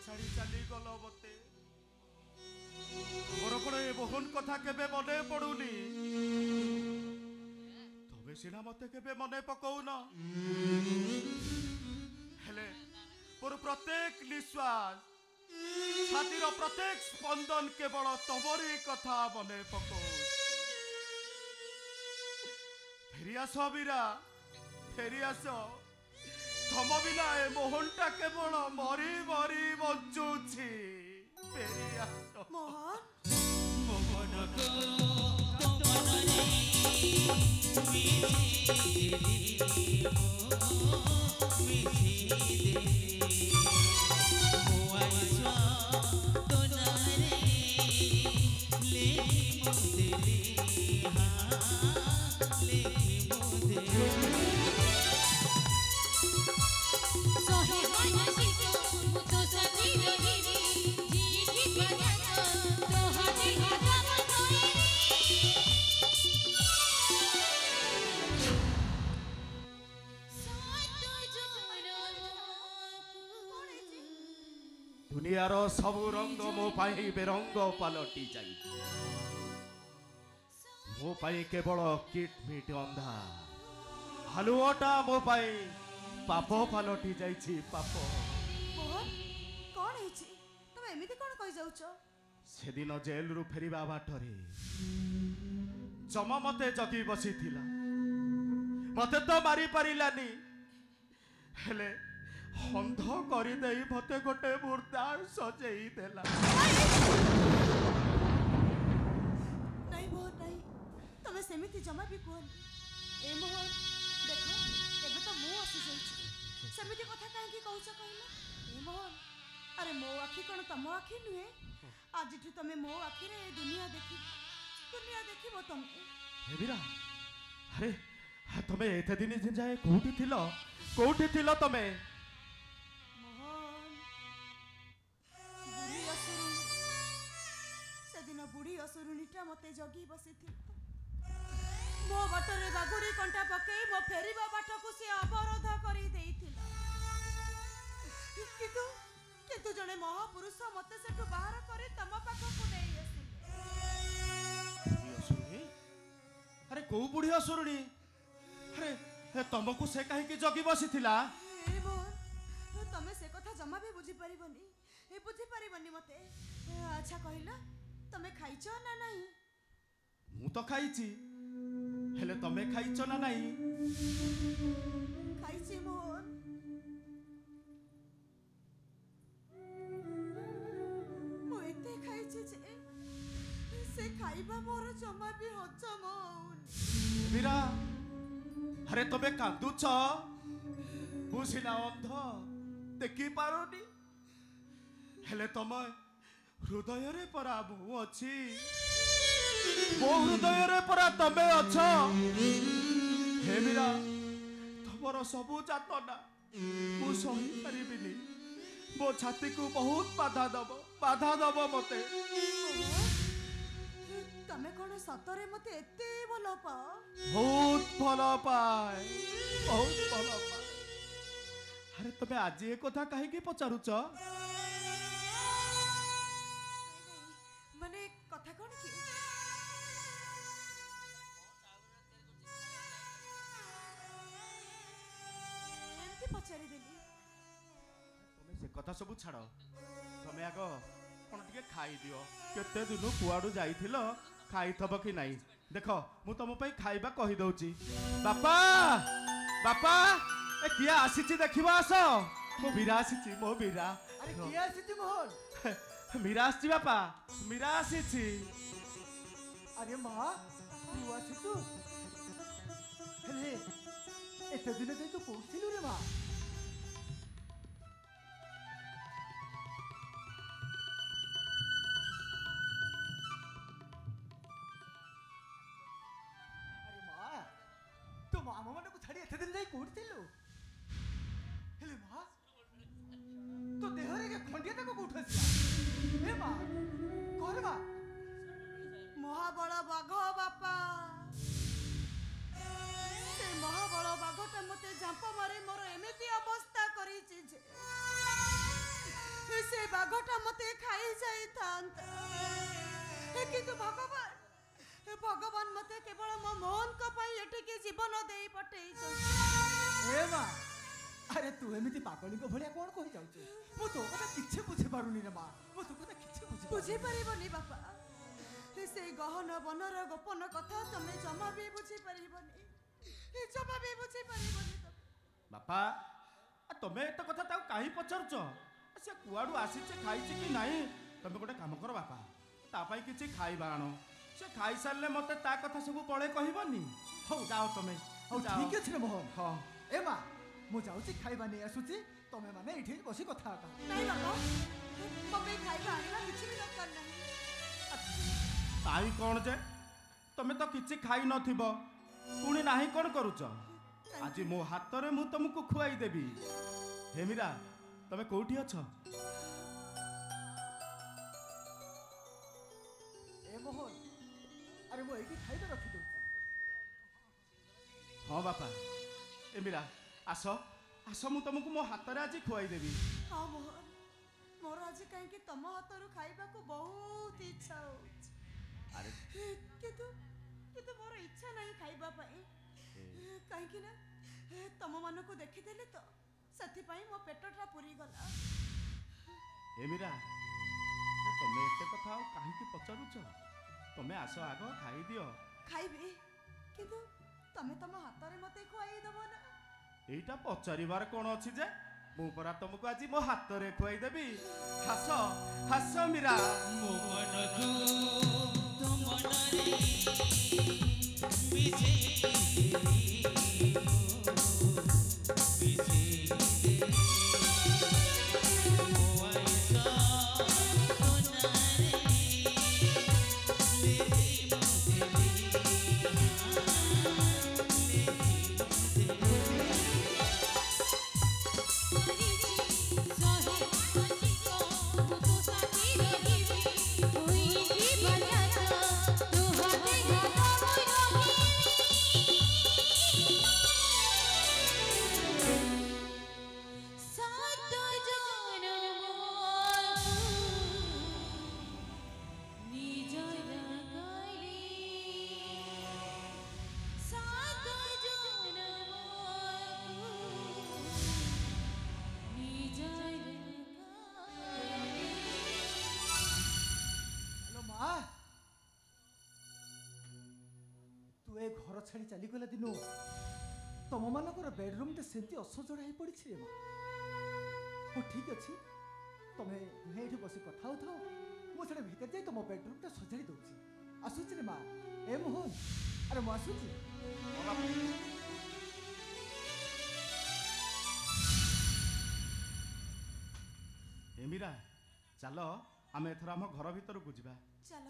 छाड़ी चली गल मते मोर कोन ए मोहन कथा केबे मने पड़ुनी तबे सिना मते केबे मने पकौन हेले मोर प्रत्येक निश्वास छातीर प्रत्येक स्पंदन केवल तमरी कथा मने पकौ फेरियास वीरा फेरियास तम बिना ए मोहनटा केवल मरी मरी बंचुछि फेरियास मोहन मोहन को तमनरे मिछि देली मिछि देली मोआइसा तोनारे लेखि मुदेली लेखि मुदेली सोहे मन सितो मुतो सनी रही जी की बजन तो हाथे आदम तोरी सात जोर दुनियार सबु रंग मो पाई बेरंग पलटि जाई मो पाई केवल किटमिट अंधा हालुआटा मो पाई पाप पलटि जाइछि पाप मोहन कौन है तुम एमती कौन कही जाउछ से दिन जेल रु फेरिबा बाटरे जमा मते जगी बसी थिला मते तो मारी परिलानी हेले अंध करी देई मते गोटे मुर्दा सजेई देला नहीं मोहन नहीं तुम सेमिति जमा भी कहनी ए मोहन देख एबे तो मु आसी जाइछि सेमिति कथा काहे की कहउछ कहला ए मोहन अरे मो आखी कोन तम आखी नुहे आज तुम मो आखी रे दुनिया देखिबो तुम हे वीरा अरे तमे एते दिन जाए कोठी थिलो तमे मोहन बुढ़ी असुरुणी से दिन बुढ़ी असुरुणीटा मते जगी बसी थी मो बाटरे बागुड़ी कंटा पकई मो फेरिबा बाटको से अवरोध करी देइथिला किंतु जने महापुरुष मते सेठु बाहर करे तम पाखको नेई आसी अरे को बुढ़ी असुरुणी अरे तुमको से कहीं की जगी बसी थिला ए मोहन तमे से कथा जमा भी बुझी परिबनी मते अच्छा कहिला तमे खाइछो ना नहीं मु तो खाइछि हेले तमे खाइछो ना नहीं खाइछि मोहन मु एते खाइछि जे से खाइबा मोर जमा भी हजम होउनी वीरा अरे तमे कांदुछ बुझिना अंध देखि पारुनी हेले तम हृदय रे परा मु अछि मो हृदय रे परा तमे अछ हे वीरा तमर सबु जातना मु सही परिबिनी मो छाती को बहुत बाधा दब मते तमे कोन सतरे मते एते भलो पा बहुत भलो पाए अरे तमे आज ए कथा काहे की पचारुछ माने कथा कोन की एमती पचारि देली तमे से कथा सब छाड़ तमे आग कोन टिके खाई दियो केते दिन कुआडू जाइथिलो खाइथबो कि नाही देख मु तुम पे खाइबा कहि दउची बापा बापा ए किया आसीची देखिबा आस मो वीरा आसीची मो वीरा अरे किया आसीची मोहन मीरा आसीची बापा मीरा आसीची अरे माँ तू आसी तू हेले एते दिन जाई तू कोथिलु रे माँ अरे माँ तो मामा मन को छाड़ी एते दिन जाई कोथिलु हेले माँ तो देहरे के खंडिया तक कोठ आसी हे माँ कोन माँ महाबल बाघ बापा से महाबल बाघटा मते झांप मारे मोर एमिति अवस्था करिछि जे ସେ ବାଘଟା ମତେ ଖାଇ ଯାଇଥାନ୍ତା କିନ୍ତୁ ଭଗବାନ ମତେ କେବଳ ମୋ ମୋହନଙ୍କ ପାଇଁ ଏଠିକି ଜୀବନ ଦେଇ ପଠେଇଛନ୍ତି। ଏ ମା ଆରେ ତୁ ଏମିତି ପାଗଳିଙ୍କ ଭଳିଆ କଣ କହି ଯାଉଛୁ? ମୁଁ ତୋ କଥା କିଛି ବୁଝି ପାରୁନି ରେ ମା। ମୁଁ ତୋ କଥା କିଛି ବୁଝି ପାରିବନି ବାପା। ସେଇ ଗହନ ବନର ଗୋପନ କଥା ତମେ ଜମା ବି ବୁଝି ପାରିବନି, ଜମା ବି ବୁଝି ପାରିବନି ତମେ। ବାପା ତମେ ଏତେ କଥା ତାକୁ କାହିଁ ପଚାରୁଛ? ସେ କୁଆଡୁ ଆସିছে ଖାଇଛି କି ନାହିଁ? ତମେ ଗୋଟେ କାମ କର ବାପା, ତା ପାଇଁ କିଛି ଖାଇବା ଆଣ। ସେ ଖାଇସାରିଲେ ମତେ ତା କଥା ସବୁ ପଳେ କହିବନି। ହଉ ଯାଅ ତମେ। ହଉ ଠିକ ଅଛି ରେ ମୋହନ। ହଁ ଏ ମା ମୁଁ ଯାଉଛି ଖାଇବା ନେଇ ଆସୁଛି, ତମେ ମାନେ ଏଇଠି ବସି କଥା ହେବା। ନାଇଁ ବାପା, ମୋ ପାଇଁ ଖାଇବା ଆଣିବା କିଛି ବି ଦରକାର ନାହିଁ। ତାଇ କ'ଣ ଯେ ତମେ ତ କିଛି ଖାଇ ନଥିବ, ପୁଣି ନାହିଁ କ'ଣ କରୁଛ? ଆଜି ମୋ ହାତରେ ମୁଁ ତମକୁ ଖୁଆଇ ଦେବି। ହେ ମୀରା, ତମେ କୋଉଠି ଅଛ? ଏ ମୋହନ ଆରେ ମୁଁ ଏଇଠି ଖାଇବା ରଖିଦଉଛି। ହଁ ବାପା। ଏ ମୀରା ଆସ ଆସ, ମୁଁ ତମକୁ ମୋ ହାତରେ ଆଜି ଖୁଆଇ ଦେବି। ହଁ ମୋହନ, ମୋର ଆଜି କାହିଁକି ତମ ହାତରୁ ଖାଇବାକୁ ବହୁତ ଇଚ୍ଛା ହଉଛି। ଆରେ କିନ୍ତୁ ମୋର ଇଚ୍ଛା ନାହିଁ ଖାଇବା ପାଇଁ। କାହିଁକି ନା ତମମାନଙ୍କୁ ଦେଖିଦେଲି ତ, ସେଥିପାଇଁ ମୋ ପେଟଟା ପୁରିଗଲା। ଏ ମୀରା, ତମେ ଏତେ କଥା ଆଉ କାହିଁକି ପଚାରୁଛ? ତମେ ଆସ ଆଗ ଖାଇଦିଅ। ଖାଇବି, କିନ୍ତୁ ତମେ ତମ ହାତରେ ମତେ ଖୁଆଇ ଦବ ନା? ଏଇଟା ପଚାରିବାର କ'ଣ ଅଛି ଯେ? ମୁଁ ପରା ତମକୁ ଆଜି ମୋ ହାତରେ ଖୁଆଇ ଦେବି। ହାସ ହାସ ମୀରା। ମୋ ମନକୁ ତୋ ମନରେ ମିଶେଇ ଘର ଛାଡ଼ି ଚାଲିଗଲା ଦିନ ତମ ମାନଙ୍କର ବେଡରୁମଟା ସେମିତି ଅସଜଡ଼ା ହେଇ ପଡ଼ିଛି ରେ ମା। ହଉ ଠିକ ଅଛି, ତମେ ଏଇଠି ବସି କଥା ହଉଥାଉ, ମୁଁ ସେଟା ଭିତରେ ଯାଇ ତମ ବେଡରୁମଟା ସଜାଡ଼ି ଦଉଛି। ଆସୁଛି ରେ ମା। ଏ ମୋହନ, ଆରେ ମୁଁ ଆସୁଛି। ଏ ମୀରା, ଚାଲ ଆମେ ଏଥର ଆମ ଘର ଭିତରକୁ ଯିବା। ଚାଲ।